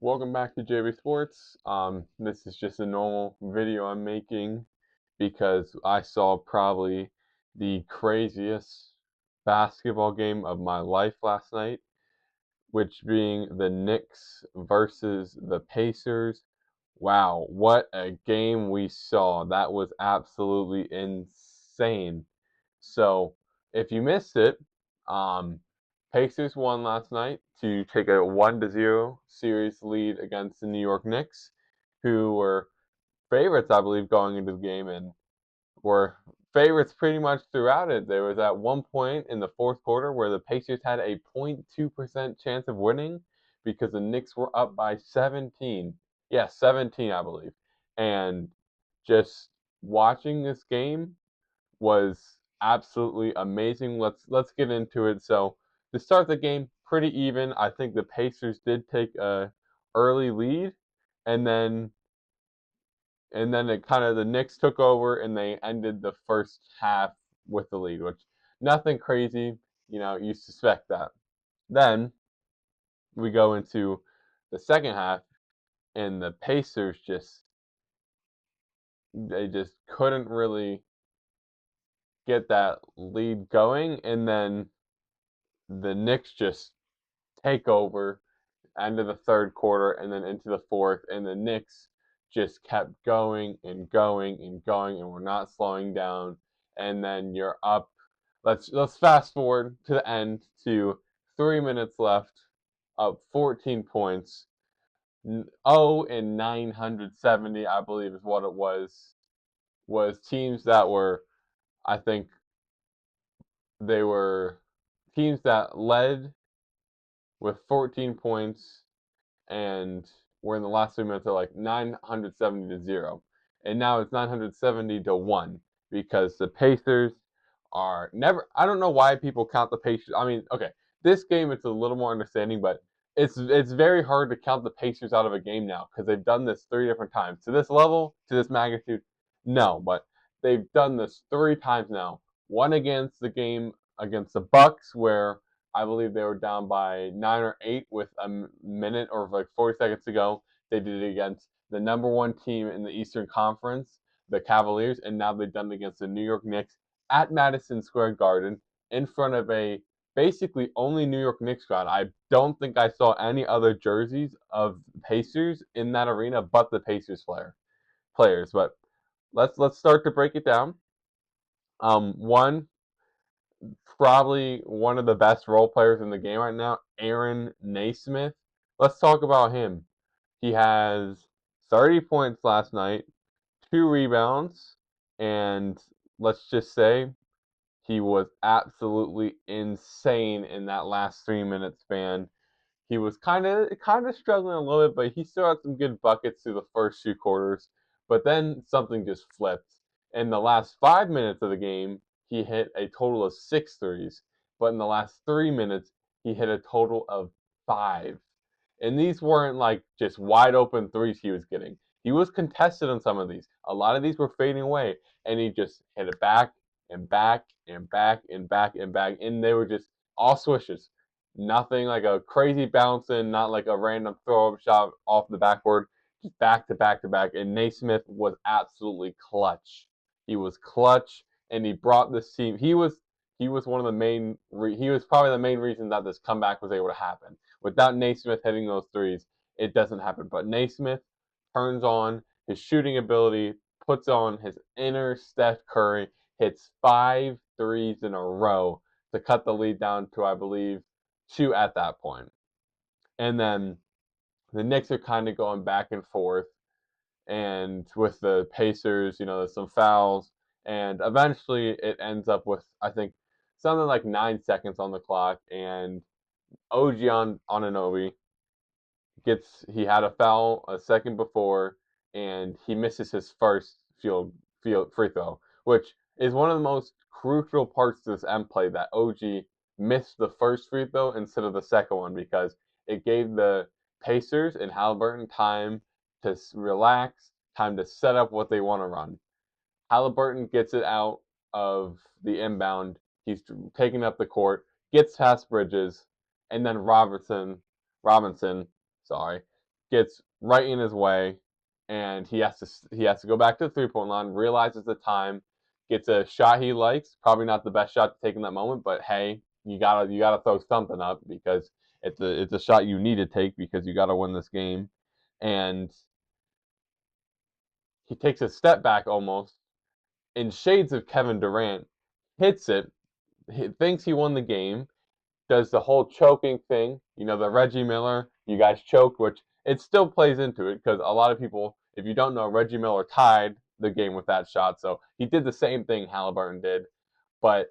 Welcome back to JBSports. This is just a normal video I'm making because I saw probably the craziest basketball game of my life last night, which being the Knicks versus the Pacers. Wow, what a game we saw. That was absolutely insane. So, if you missed it, um, Pacers won last night to take a 1-0 series lead against the New York Knicks, who were favorites, I believe, going into the game and were favorites pretty much throughout it. There was at one point in the fourth quarter where the Pacers had a 0.2% chance of winning because the Knicks were up by 17. Yeah, 17, I believe. And just watching this game was absolutely amazing. Let's get into it. So to start the game, pretty even. I think the Pacers did take a early lead, and then it kind of the Knicks took over and they ended the first half with the lead, which nothing crazy, you suspect that. Then we go into the second half and the Pacers just couldn't really get that lead going, and then the Knicks just take over end of the third quarter and then into the fourth, and the Knicks just kept going and going and going, and we're not slowing down. And then you're up. Let's fast forward to the end to 3 minutes left, up 14 points. 0 and 970, I believe, is what it was. Was teams that were, I think, they were teams that led with 14 points and we're in the last 3 minutes are like 970 to 0. And now it's 970 to 1 because the Pacers are never. I don't know why people count the Pacers. I mean, okay, this game it's a little more understanding, but it's very hard to count the Pacers out of a game now because they've done this 3 different times. To this level, to this magnitude, no, but they've done this 3 times now. One against the game against the Bucks where I believe they were down by 9 or 8 with a minute or like 40 seconds to go. They did it against the number one team in the Eastern Conference, the Cavaliers, and now they've done it against the New York Knicks at Madison Square Garden in front of a basically only New York Knicks crowd. I don't think I saw any other jerseys of Pacers in that arena but the Pacers players. But let's start to break it down. One probably one of the best role players in the game right now, Aaron Naismith. Let's talk about him. He has 30 points last night, 2 rebounds, and let's just say he was absolutely insane in that last 3 minute span. He was kind of struggling a little bit, but he still had some good buckets through the first 2 quarters. But then something just flipped. In the last 5 minutes of the game, he hit a total of 6 threes. But in the last 3 minutes, he hit a total of five. And these weren't like just wide open threes he was getting. He was contested on some of these. A lot of these were fading away, and he just hit it back and back and back and back and back, and they were just all swishes. Nothing like a crazy bouncing, not like a random throw up shot off the backboard, just back to back to back. And Naismith was absolutely clutch. He was clutch, and he brought this team. He was one of the main. He was probably the main reason that this comeback was able to happen. Without Naismith hitting those threes, it doesn't happen. But Naismith turns on his shooting ability, puts on his inner Steph Curry, hits 5 threes in a row to cut the lead down to, I believe, 2 at that point. And then the Knicks are kind of going back and forth. And with the Pacers, there's some fouls. And eventually it ends up with, I think, something like 9 seconds on the clock. And OG Anunoby he had a foul a second before, and he misses his first field free throw, which is one of the most crucial parts of this end play that OG missed the first free throw instead of the second one because it gave the Pacers and Halliburton time to relax, time to set up what they want to run. Halliburton gets it out of the inbound. He's taking up the court, gets past Bridges, and then Robinson, sorry, gets right in his way, and he has to go back to the 3-point line, realizes the time, gets a shot he likes. Probably not the best shot to take in that moment, but hey, you gotta throw something up because it's a shot you need to take because you gotta win this game. And he takes a step back almost in shades of Kevin Durant, hits it, he thinks he won the game, does the whole choking thing, the Reggie Miller, you guys choked, which it still plays into it because a lot of people, if you don't know, Reggie Miller tied the game with that shot. So he did the same thing Halliburton did, but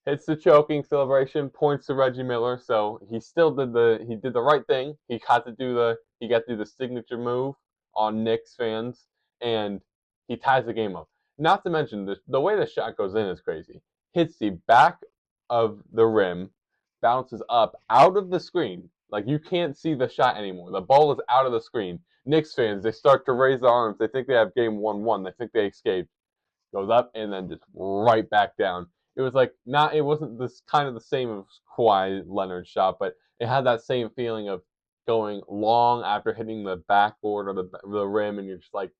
hits the choking celebration, points to Reggie Miller. So he did the right thing. He got to do the signature move on Knicks fans, and he ties the game up. Not to mention the way the shot goes in is crazy. Hits the back of the rim, bounces up out of the screen. Like you can't see the shot anymore. The ball is out of the screen. Knicks fans, they start to raise their arms. They think they have game 1-1. They think they escaped. Goes up and then just right back down. It was like not. It wasn't this kind of the same as Kawhi Leonard's shot, but it had that same feeling of going long after hitting the backboard or the rim, and you're just like,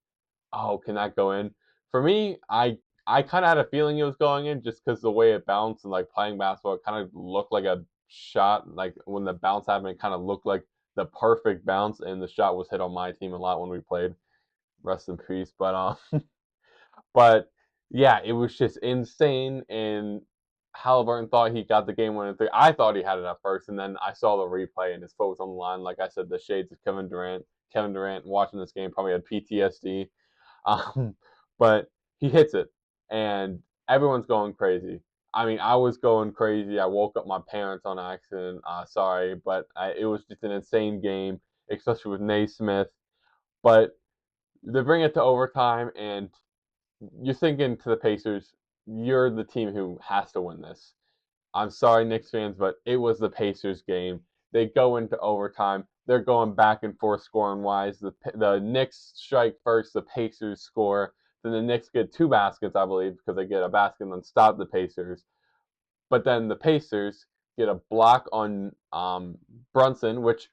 oh, can that go in? For me, I kind of had a feeling it was going in just because the way it bounced and like playing basketball, it kind of looked like a shot. Like when the bounce happened, it kind of looked like the perfect bounce, and the shot was hit on my team a lot when we played. Rest in peace. But yeah, it was just insane. And Halliburton thought he got the game winning three. I thought he had it at first, and then I saw the replay, and his foot was on the line. Like I said, the shades of Kevin Durant. Kevin Durant watching this game probably had PTSD. Um, but he hits it, and everyone's going crazy. I mean, I was going crazy. I woke up my parents on accident. Sorry, but it was just an insane game, especially with Naismith. But they bring it to overtime, and you're thinking to the Pacers, you're the team who has to win this. I'm sorry, Knicks fans, but it was the Pacers game. They go into overtime. They're going back and forth scoring wise. The Knicks strike first, the Pacers score. Then the Knicks get two baskets, I believe, because they get a basket and then stop the Pacers. But then the Pacers get a block on Brunson, which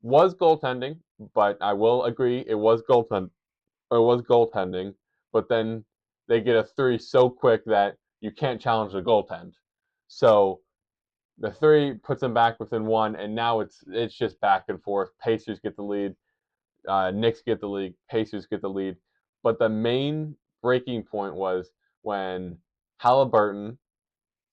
was goaltending, but I will agree it was goaltending, but then they get a three so quick that you can't challenge the goaltend. So the three puts them back within one, and now it's just back and forth. Pacers get the lead, Knicks get the lead, Pacers get the lead. But the main breaking point was when Halliburton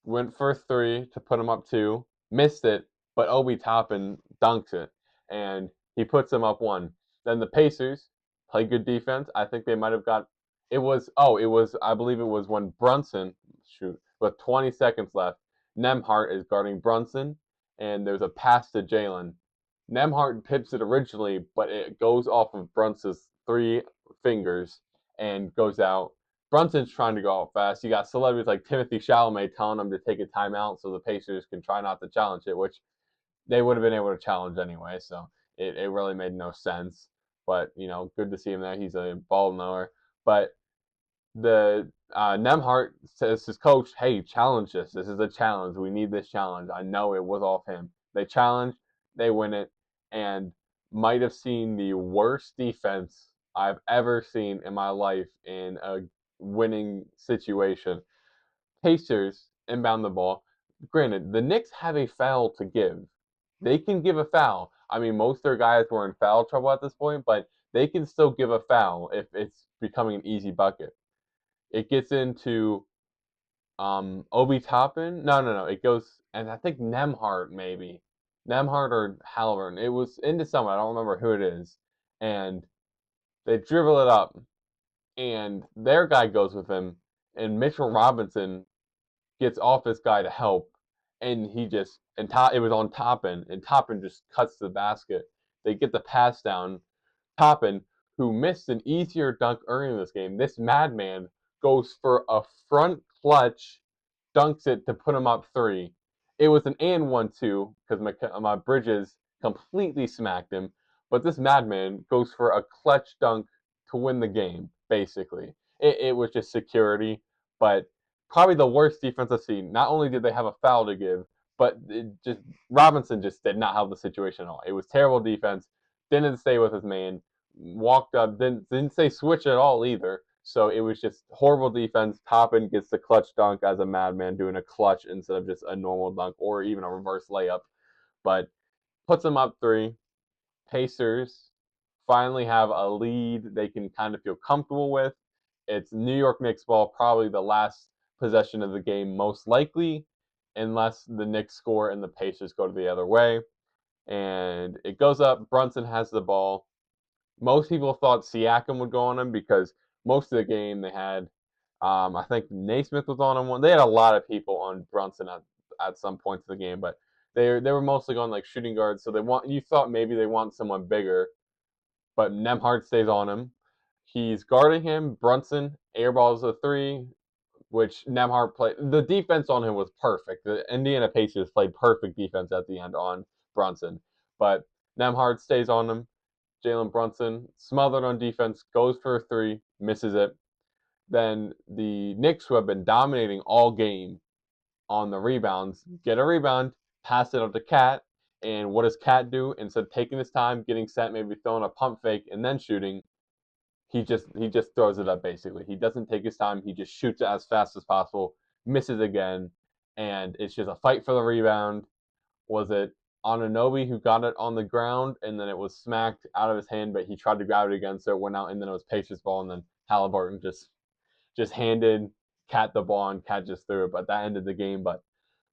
went for three to put him up two, missed it, but Obi Toppin dunks it, and he puts him up one. Then the Pacers play good defense. I think they might have got. I believe it was when Brunson, shoot, with 20 seconds left, Nembhard is guarding Brunson, and there's a pass to Jalen. Nembhard pips it originally, but it goes off of Brunson's three fingers and goes out. Brunson's trying to go out fast. You got celebrities like Timothy Chalamet telling him to take a timeout so the Pacers can try not to challenge it, which they would have been able to challenge anyway. So it really made no sense. But, good to see him there. He's a ball knower. But the Nemhart says to his coach, "Hey, challenge this. This is a challenge. We need this challenge." I know it was off him. They challenge, they win it, and might have seen the worst defense I've ever seen in my life in a winning situation. Pacers inbound the ball. Granted, the Knicks have a foul to give. They can give a foul. I mean, most of their guys were in foul trouble at this point, but they can still give a foul if it's becoming an easy bucket. It gets into Obi Toppin. No. It goes, and I think Nemhart maybe. Nemhart or Halliburton. It was into someone. I don't remember who it is. And they dribble it up, and their guy goes with him, and Mitchell Robinson gets off this guy to help, and it was on Toppin, and Toppin just cuts the basket. They get the pass down. Toppin, who missed an easier dunk earlier in this game, this madman goes for a front clutch, dunks it to put him up three. It was an and 1-2 because my Bridges completely smacked him, but this madman goes for a clutch dunk to win the game, basically. It was just security, but probably the worst defense I've seen. Not only did they have a foul to give, but Robinson just did not help the situation at all. It was terrible defense. didn't stay with his man, walked up, didn't say switch at all either. So it was just horrible defense. Toppin gets the clutch dunk as a madman, doing a clutch instead of just a normal dunk or even a reverse layup. But puts them up three. Pacers finally have a lead they can kind of feel comfortable with. It's New York Knicks ball, probably the last possession of the game, most likely, unless the Knicks score and the Pacers go the other way. And it goes up. Brunson has the ball. Most people thought Siakam would go on him because most of the game they had, I think Naismith was on him. They had a lot of people on Brunson at some points of the game, but they were mostly going like shooting guards. So you thought maybe they want someone bigger, but Nemhard stays on him. He's guarding him. Brunson airballs a three, which Nemhard played. The defense on him was perfect. The Indiana Pacers played perfect defense at the end on Brunson, but Nemhard stays on him. Jalen Brunson smothered on defense, goes for a three, misses it. Then the Knicks, who have been dominating all game on the rebounds, get a rebound, pass it up to Cat, and what does Cat do? Instead of taking his time, getting set, maybe throwing a pump fake and then shooting, he just throws it up basically. He doesn't take his time. He just shoots it as fast as possible, misses again, and it's just a fight for the rebound. Was it Anunoby who got it on the ground and then it was smacked out of his hand, but he tried to grab it again, so it went out, and then it was Pacers ball, and then Halliburton just handed Cat the ball, and Cat just threw it, but that ended the game. But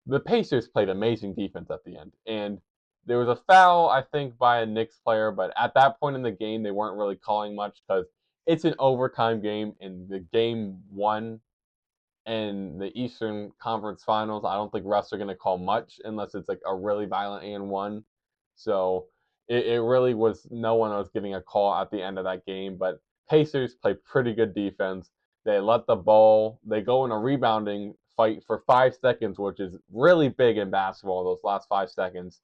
the Pacers played amazing defense at the end, and there was a foul, I think, by a Knicks player, but at that point in the game, they weren't really calling much because it's an overtime game, and the game won in the Eastern Conference Finals. I don't think refs are going to call much unless it's like a really violent and one. So it really was no one was getting a call at the end of that game. But Pacers play pretty good defense. They let the ball, they go in a rebounding fight for 5 seconds, which is really big in basketball, those last 5 seconds.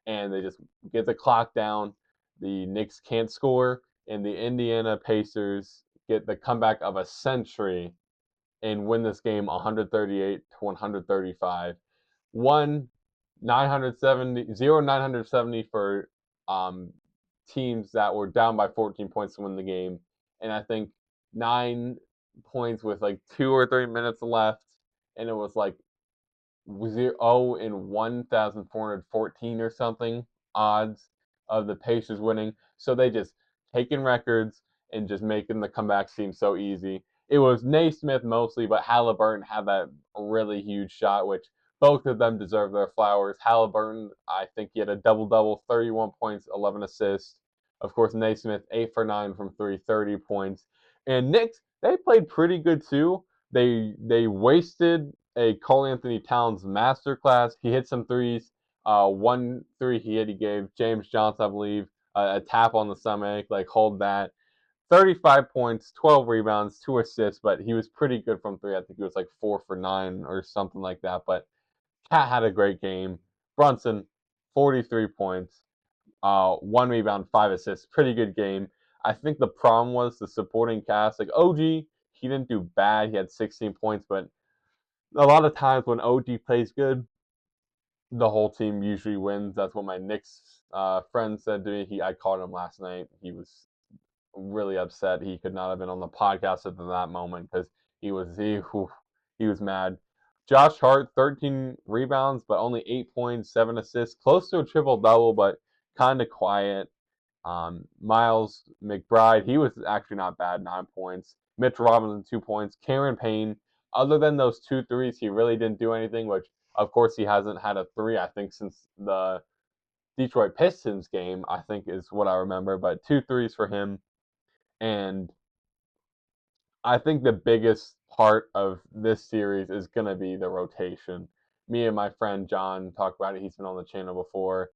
And they just get the clock down. The Knicks can't score, and the Indiana Pacers get the comeback of a century and win this game 138 to 135. One 970 for teams that were down by 14 points to win the game, and I think 9 points with like 2 or 3 minutes left, and it was like 0 in 1,414 or something odds of the Pacers winning. So they just taking records and just making the comeback seem so easy. It was Naismith mostly, but Halliburton had that really huge shot, which both of them deserve their flowers. Halliburton, I think he had a double-double, 31 points, 11 assists. Of course, Naismith, 8 for 9 from three, 30 points. And Knicks, they played pretty good too. They wasted a Cole Anthony Towns masterclass. He hit some threes. One three he gave James Johnson, I believe, a tap on the stomach, like hold that. 35 points, 12 rebounds, 2 assists, but he was pretty good from three. I think he was like 4 for 9 or something like that. But Cat had a great game. Brunson, 43 points, 1 rebound, 5 assists. Pretty good game. I think the problem was the supporting cast. Like OG, he didn't do bad. He had 16 points, but a lot of times when OG plays good, the whole team usually wins. That's what my Knicks friend said to me. I called him last night. He was really upset. He could not have been on the podcast at that moment because he was mad. Josh Hart, 13 rebounds, but only 8 points, 7 assists, close to a triple double, but kind of quiet. Miles McBride, he was actually not bad, 9 points. Mitch Robinson, 2 points. Cameron Payne, other than those two threes, he really didn't do anything, which, of course, he hasn't had a three, I think, since the Detroit Pistons game, I think is what I remember, but 2 threes for him. And I think the biggest part of this series is going to be the rotation. Me and my friend John talked about it. He's been on the channel before.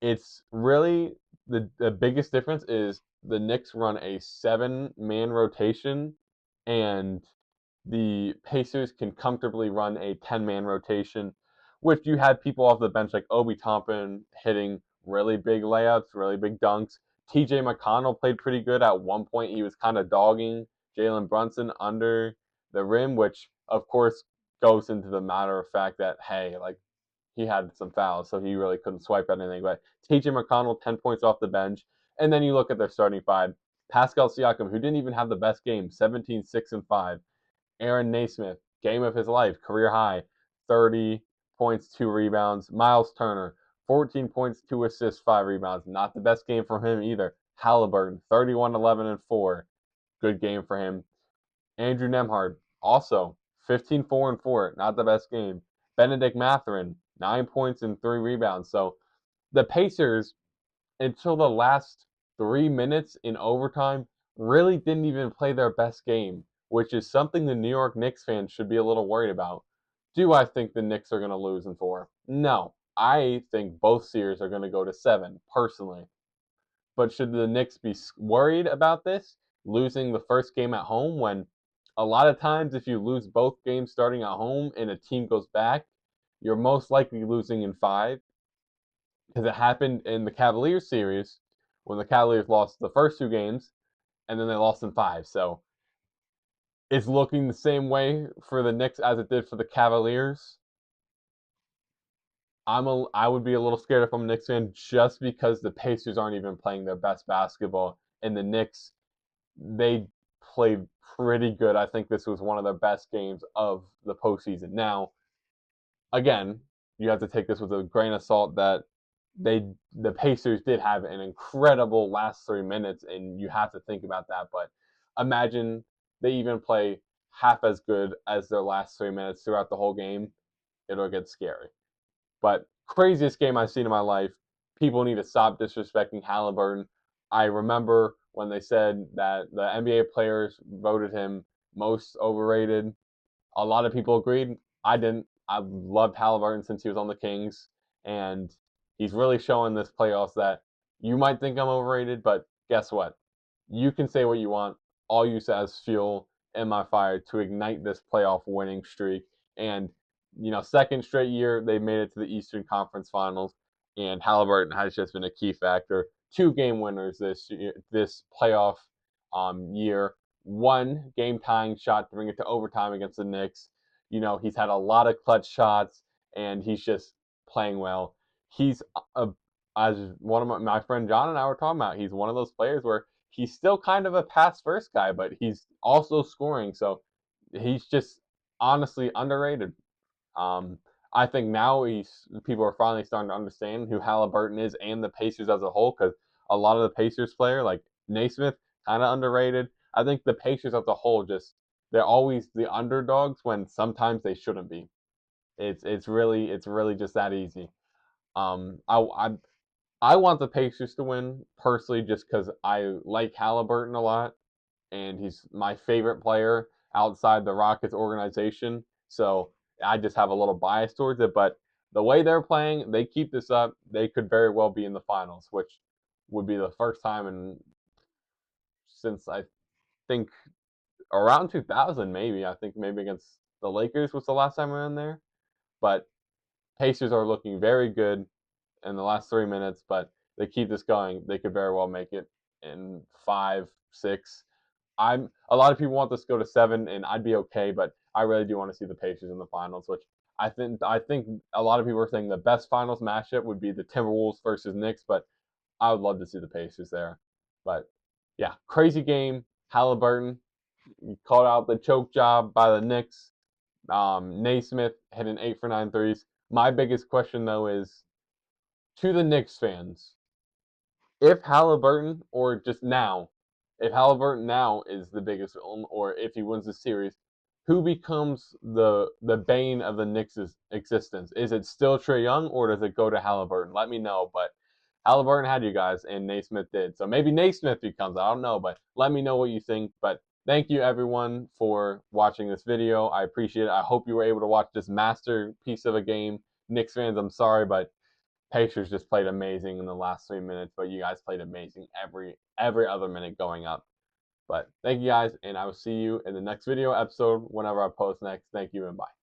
It's really the biggest difference is the Knicks run a 7-man rotation, and the Pacers can comfortably run a 10-man rotation, which you had people off the bench like Obi Toppin hitting really big layups, really big dunks. TJ McConnell played pretty good. At one point, he was kind of dogging Jalen Brunson under the rim, which, of course, goes into the matter of fact that, hey, like, he had some fouls, so he really couldn't swipe at anything. But TJ McConnell, 10 points off the bench. And then you look at their starting five. Pascal Siakam, who didn't even have the best game, 17, 6, and 5. Aaron Naismith, game of his life, career high, 30 points, 2 rebounds. Miles Turner, 14 points, 2 assists, 5 rebounds. Not the best game from him either. Halliburton, 31, 11, and 4. Good game for him. Andrew Nemhard, also 15, 4, and 4. Not the best game. Benedict Mathurin, 9 points and 3 rebounds. So the Pacers, until the last 3 minutes in overtime, really didn't even play their best game, which is something the New York Knicks fans should be a little worried about. Do I think the Knicks are going to lose in 4? No. I think both series are going to go to 7, personally. But should the Knicks be worried about this, losing the first game at home, when a lot of times if you lose both games starting at home and a team goes back, you're most likely losing in 5? Because it happened in the Cavaliers series when the Cavaliers lost the first 2 games and then they lost in 5. So it's looking the same way for the Knicks as it did for the Cavaliers. I would be a little scared if I'm a Knicks fan, just because the Pacers aren't even playing their best basketball, and the Knicks, they played pretty good. I think this was one of their best games of the postseason. Now, again, you have to take this with a grain of salt that the Pacers did have an incredible last 3 minutes, and you have to think about that. But imagine they even play half as good as their last 3 minutes throughout the whole game. It'll get scary. But craziest game I've seen in my life. People need to stop disrespecting Halliburton. I remember when they said that the NBA players voted him most overrated. A lot of people agreed. I didn't. I've loved Halliburton since he was on the Kings, and he's really showing this playoffs that you might think I'm overrated, but guess what? You can say what you want. All you say is fuel in my fire to ignite this playoff winning streak. And second straight year they made it to the Eastern Conference Finals, and Halliburton has just been a key factor. 2 game winners this playoff year. One game tying shot to bring it to overtime against the Knicks. He's had a lot of clutch shots, and he's just playing well. He's as one of my friend John and I were talking about. He's one of those players where he's still kind of a pass first guy, but he's also scoring. So he's just honestly underrated. Um, I think now people are finally starting to understand who Halliburton is and the Pacers as a whole, because a lot of the Pacers player like Naismith, kind of underrated. I think the Pacers as a whole, just they're always the underdogs when sometimes they shouldn't be. It's really just that easy. Um, I I I want the Pacers to win personally, just because I like Halliburton a lot, and he's my favorite player outside the Rockets organization. So I just have a little bias towards it. But the way they're playing, they keep this up, they could very well be in the finals, which would be the first time since I think around 2000, maybe. I think maybe against the Lakers was the last time we were in there. But Pacers are looking very good in the last 3 minutes, but they keep this going, they could very well make it in 5, 6. A lot of people want this to go to 7, and I'd be okay, but I really do want to see the Pacers in the finals, which I think a lot of people are saying the best finals matchup would be the Timberwolves versus Knicks, but I would love to see the Pacers there. But yeah, crazy game. Halliburton called out the choke job by the Knicks. Naismith hit an 8 for 9 threes. My biggest question though is to the Knicks fans, if Halliburton, or just now, if Halliburton now is the biggest villain, or if he wins the series, who becomes the bane of the Knicks' existence? Is it still Trae Young, or does it go to Halliburton? Let me know. But Halliburton had you guys, and Naismith did. So maybe Naismith becomes. I don't know, but let me know what you think. But thank you everyone for watching this video. I appreciate it. I hope you were able to watch this masterpiece of a game. Knicks fans, I'm sorry, but Pacers just played amazing in the last 3 minutes, but you guys played amazing every other minute going up. But thank you guys, and I will see you in the next video episode whenever I post next. Thank you and bye.